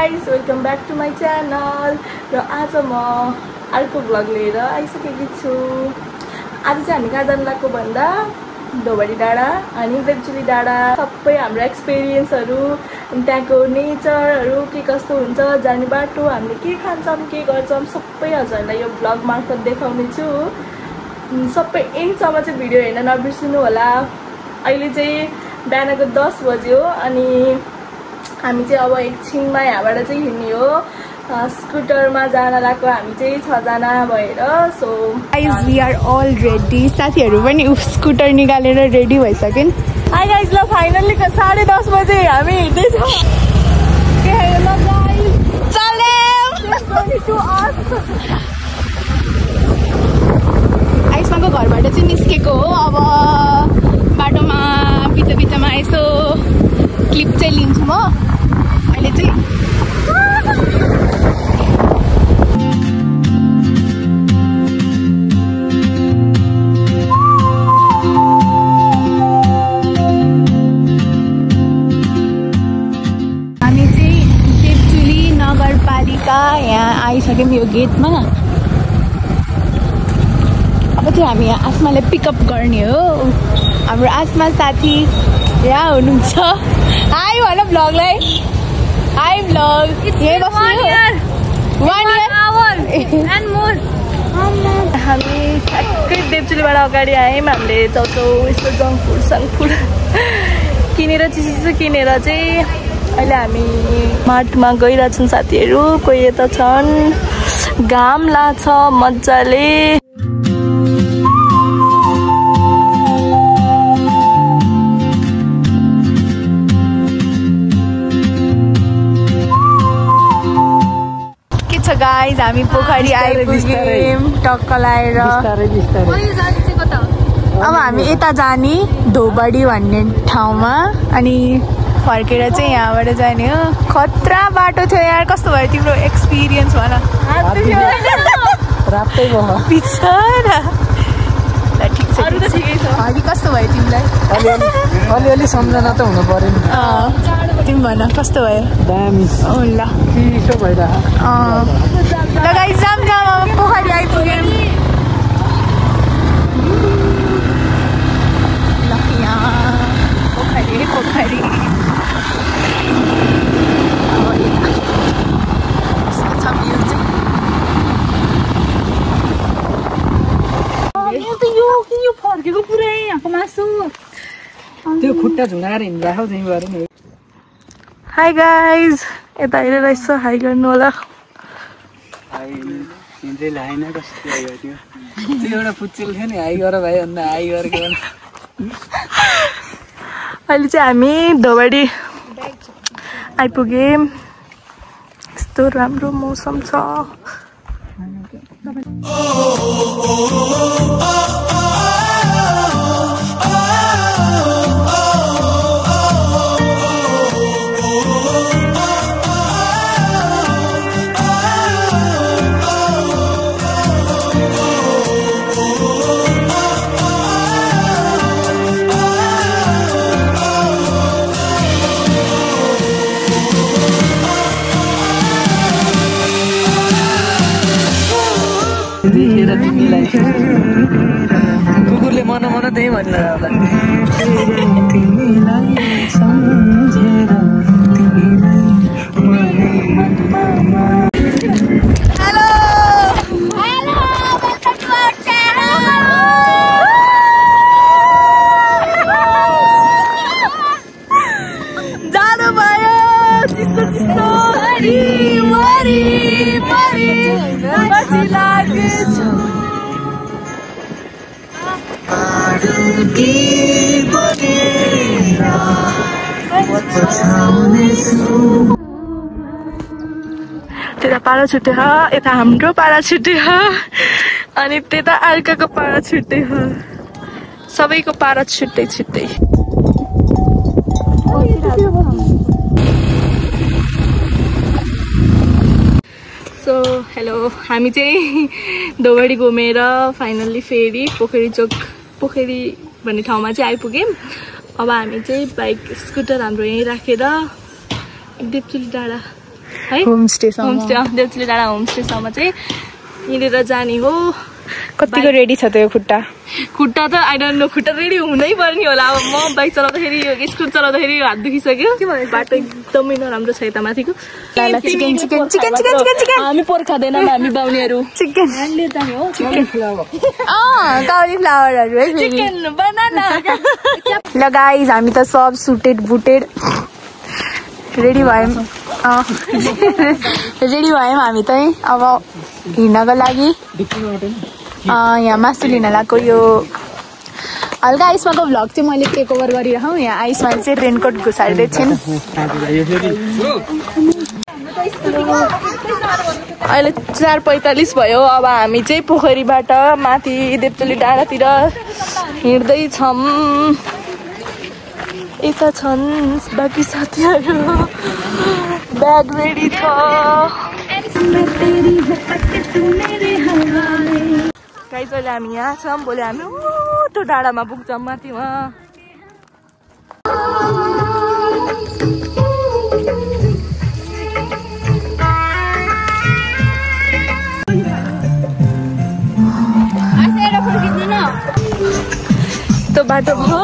guys, welcome back to my channel. र आज म अर्को भ्लग लिएर आइसकेकी छु। आज चाहिँ हामी कहाँ जान लागेको भन्दा धोबाडी डाँडा अनि बेलचुली डाँडा सबै हाम्रो एक्सपिरियन्सहरु त्यहाँको नेचरहरु के कस्तो हुन्छ जाने बाटो हामीले के खान्छौं के गर्छौं सबै हजुरलाई यो भ्लग मार्फत देखाउने छु। सबै एन्डसम्म चाहिँ भिडियो हेर्न नबिर्सिनु होला। अहिले चाहिँ बिहानको 10 बज्यो अनि हामी चाहिँ अब एकछिनमा यहाँबाट चाहिँ हिँड्ने हो। स्कुटरमा जान लागेको हामी चाहिँ 6 जना भएर। So guys we are all ready. साथीहरु पनि स्कुटर निकालेर रेडी भइसकेन। हाय गाइस, ल फाइनली 10:30 बजे हामी हिँड्दै छौं। के हेर्नु गाइस, चले आइसमाको घरबाट चाहिँ निस्केको हो। अब बाटोमा बिचमा यसो क्लिप चाहिँ लिन्छु म। अहिले चाहिँ हामी चाहिँ बेलचुली नगरपालिका यहाँ आइसक्यौँ यो गेटमा। अब चाहिँ हामी यहाँ आसमालाई पिकअप गर्ने हो। हाम्रो आसमा साथी यहाँ हुनुहुन्छ। हाई भन भ्लगलाई। High vlog. यही बस्नु 1 year and more। हामी ठ्याक्कै बेलचुलीबाट अगाडि आयौँ। हामीले चाउचाउ यस्तो जङ्क फुड किनेर चिसो किनेर चाहिँ अहिले हामी मार्टमा गइरहेछौँ। साथीहरू कोही यता छन्। घाम लाग्छ मजाले। गाइज हामी पोखरी आइपुग्यौँ टक्क लाएर। अब हामी यता जाने धोबाडी भन्ने ठाउँमा अनि फर्केर चाहिँ यहाँबाट जाने हो। खतरा बाटो थियो यार। कस्तो भयो तिम्रो एक्सपिरियन्स भन। रातै भयो बिचरा। ल ठिक छ। अनि कस्तो भयो तिमीलाई? अलिअलि सम्झना त हुनु पर्यो नि। तिमी भन कस्तो भयो? दामी। ल चिसो भइरहेको। ल गाइस जाम अब पोखरी आइपुग्यौँ। ल यहाँ पोखरी अब यस्तो छ भ्यू चाहिँ। यो फर्केको पुरै यहाँको मासु त्यो खुट्टा झुनाएर हिँड्राखौ चाहिँ गरे नि। हाई गाइज, यता हेरेर यसो हाई गर्नु होला। हिँड्दै लाइन कस्तो लाग्यो त्यो एउटा पुच्चेल थियो नि। हाई गर भाइ भन्दा हाई गरेको। अहिले चाहिँ हामी धोबाडी आइपुग्यौँ। यस्तो राम्रो मौसम छ। देखेर तिमीलाई कुकुरले मन त्यही भनेर होला। जानु भयो चिसो चिसो पछि लाग्छ। त्यता पारा छुट्टै हो, यता हाम्रो पारा छुट्टै हो अनि त्यता अर्काको पारा छुट्टै हो। सबैको पारा छुट्टै छुट्टै। सो हेलो, हामी चाहिँ धोबाडी घुमेर फाइनल्ली फेरि पोखरी भन्ने ठाउँमा चाहिँ आइपुग्यौँ। अब हामी चाहिँ बाइक स्कुटर हाम्रो यहीँ राखेर बेलचुली डाँडा है होमस्टेसम्म देउचुली डाँडा होमस्टेसम्म चाहिँ हिँडेर जाने हो। कतिको रेडी छ त यो खुट्टा त आई डोन्ट नो, खुट्टा रेडी हुनै पर्ने होला। अब म बाइक चलाउँदाखेरि स्कुटर चलाउँदाखेरि हात दुखिसक्यो। बाटो एकदमै नराम्रो छ यता माथिको। हामी पोर खाँदैन हामी बाउनेहरू चिकन काउली फ्लावरहरू है चिकन बनाना। ल गाइज हामी त सब सुटेड बुटेड रेडी भयौँ हामी चाहिँ अब हिँड्नको लागि यहाँ मासु लिन लगाएको। यो हल्का आइसमाको भ्लग चाहिँ मैले टेक ओभर गरिरहँ। यहाँ आइसमा चाहिँ रेनकोट घुसारिदिएको छिन्। अहिले 4:45 भयो। अब हामी चाहिँ पोखरीबाट माथि देवचुली डाँडातिर हिँड्दैछौँ। यता छन् बाँकी साथीहरू, ब्याग रेडी छ। गाइस अहिले हामी यहाँ छौँ, भोलि हामी त्यो डाँडामा पुग्छौँ माथि वहाँ। त्यो बाटो भयो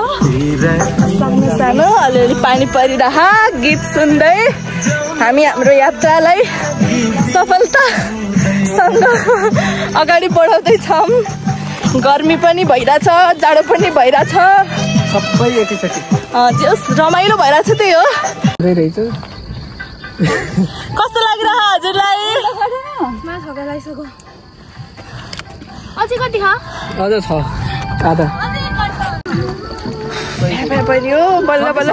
सानो सानो, अलिअलि पानी परिरह गीत सुन्दै हामी हाम्रो यात्रालाई सफलतासँग अगाडि बढाउँदैछौँ। गर्मी पनि भइरहेछ, जाडो पनि भइरहेछ, सबै एकैचोटि जस रमाइलो भइरहेछ। त्यही हो। कस्तो लागिरह हजुरलाई? अझै कति छ? अझ छ आधा पर्यो। बल्ल बल्ल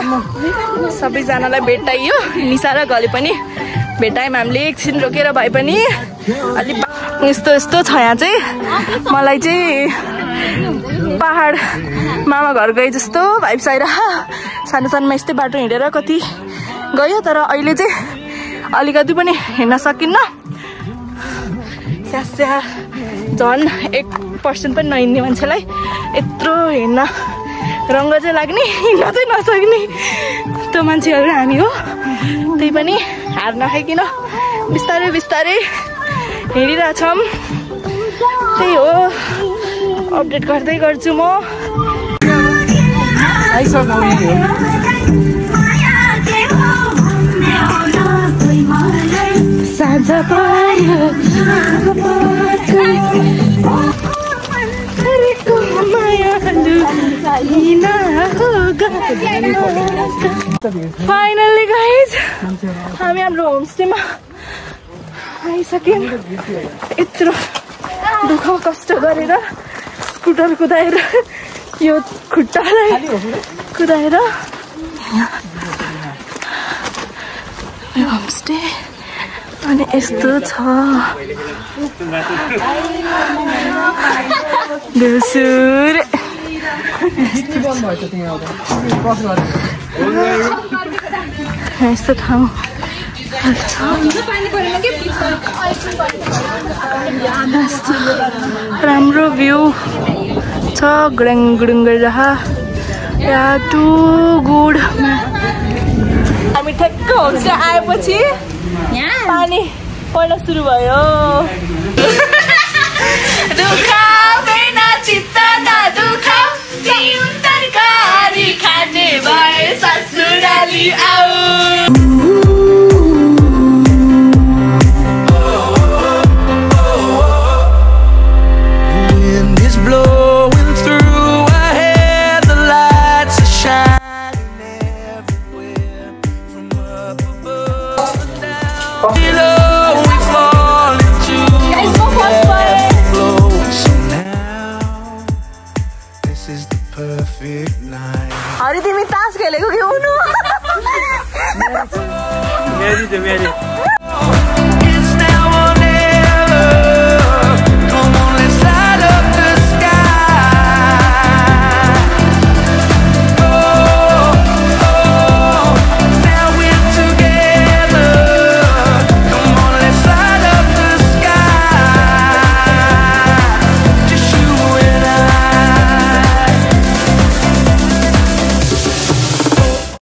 सबैजनालाई भेटाइयो। निशा र गले पनि भेटायौँ हामीले। एकछिन रोकेर भए पनि अलि यस्तो यस्तो छ यहाँ चाहिँ। मलाई चाहिँ पहाड मामा घर गए जस्तो भाइब्स आइरह। सानो सानोमा यस्तै बाटो हिँडेर कति गयो, तर अहिले चाहिँ अलिकति पनि हिँड्न सकिन्न। स्यास्या झन् 1% पनि नहिँड्ने मान्छेलाई यत्रो हिँड्न रङ्ग चाहिँ लाग्ने, हिँड्न चाहिँ नसक्ने त्यो मान्छेहरू हामी हो। त्यही पनि हार नखाइकन बिस्तारै बिस्तारै हिँडिरहेछौँ। त्यही हो, अपडेट गर्दै गर्छु म। फाइनली गाइज हामी हाम्रो होमस्टेमा आइसक्यौँ। यत्रो दुःख कष्ट गरेर स्कुटर कुदाएर यो खुट्टालाई कुदाएर होमस्टे अनि यस्तो छ। देउसुर यस्तो ठाउँ राम्रो भ्यू छ। गुडुङ गुडुङ गरिरह टु गुड। हामी ठ्याक्क होमस्टे आएपछि पानी पर्न सुरु भयो। दुःख बिना चित्त नदुख, सिउँ तरकारी खाने भए ससुराली आऊ। अरे तिमी तास खेलेको कि उनु?